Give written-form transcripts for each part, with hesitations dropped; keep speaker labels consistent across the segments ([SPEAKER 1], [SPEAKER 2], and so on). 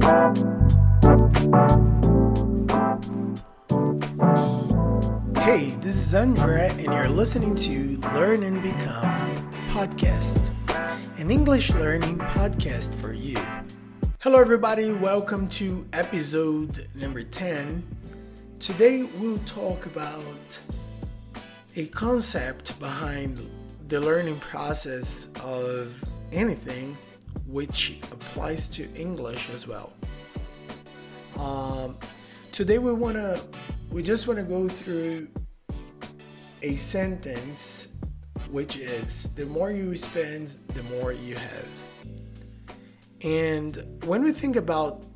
[SPEAKER 1] Hey, this is Andrea, and you're listening to Learn and Become podcast, an English learning podcast for you. Hello, everybody. Welcome to episode number 10. Today, we'll talk about a concept behind the learning process of anything, which applies to English as well. Today, we just want to go through a sentence, which is, the more you spend, the more you have. And when we think about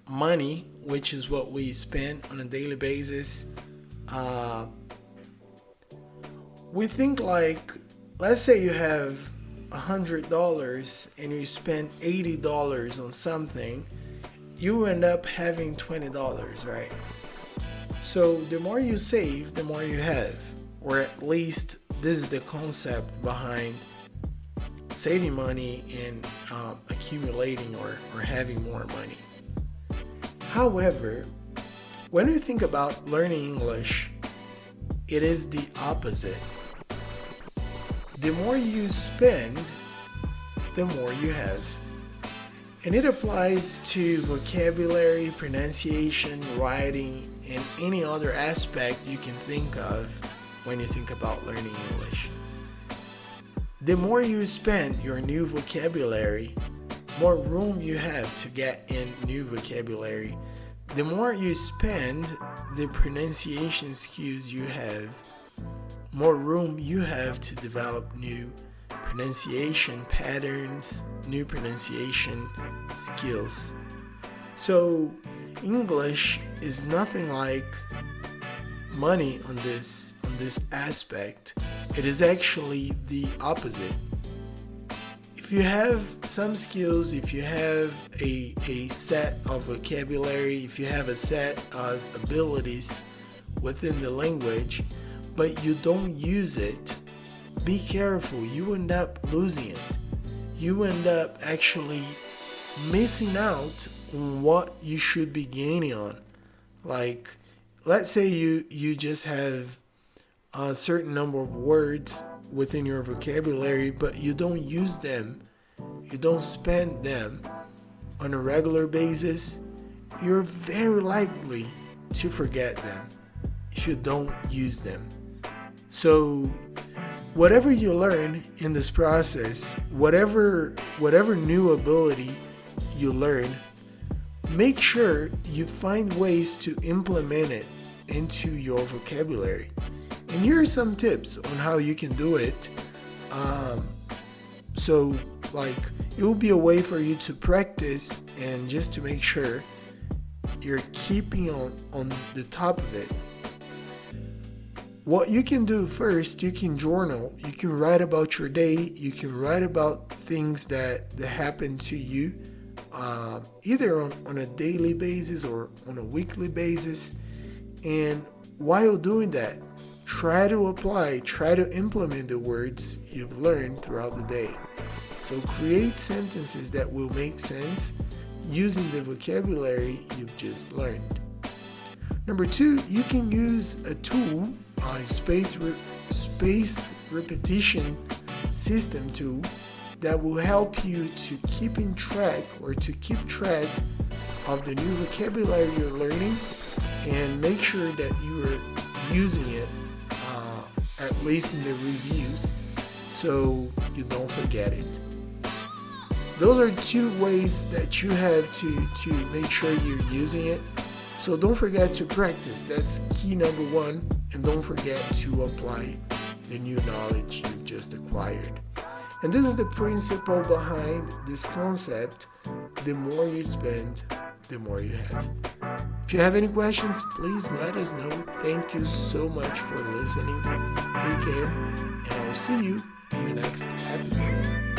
[SPEAKER 1] money, which is what we spend on a daily basis, we think like, let's say you have $100 and you spend $80 on something, you end up having $20, right? So the more you save, the more you have. Or at least this is the concept behind saving money and accumulating or having more money. However, when we think about learning English, it is the opposite. The more you spend, the more you have. And it applies to vocabulary, pronunciation, writing, and any other aspect you can think of when you think about learning English. The more you spend your new vocabulary, more room you have to get in new vocabulary. The more you spend the pronunciation skills you have, more room you have to develop new pronunciation patterns, new pronunciation skills. So English is nothing like money on this aspect. It is actually the opposite. If you have some skills, if you have a set of vocabulary, if you have a set of abilities within the language, but you don't use it, be careful. You end up losing it. You end up actually missing out on what you should be gaining on. Like, let's say you just have a certain number of words within your vocabulary, but you don't use them, you don't spend them on a regular basis, you're very likely to forget them if you don't use them. So whatever you learn in this process, whatever new ability you learn, make sure you find ways to implement it into your vocabulary. And here are some tips on how you can do it. So like, it will be a way for you to practice and just to make sure you're keeping on the top of it. What you can do first, you can journal, you can write about your day, you can write about things that happen to you, either on a daily basis or on a weekly basis. And while doing that, try to implement the words you've learned throughout the day. So create sentences that will make sense using the vocabulary you've just learned. Number 2, you can use a tool, a spaced repetition system tool, that will help you to keep track of the new vocabulary you're learning and make sure that you are using it, at least in the reviews, so you don't forget it. Those are 2 ways that you have to make sure you're using it. So don't forget to practice. That's key number 1. And don't forget to apply the new knowledge you've just acquired. And this is the principle behind this concept. The more you spend, the more you have. If you have any questions, please let us know. Thank you so much for listening. Take care, and I will see you in the next episode.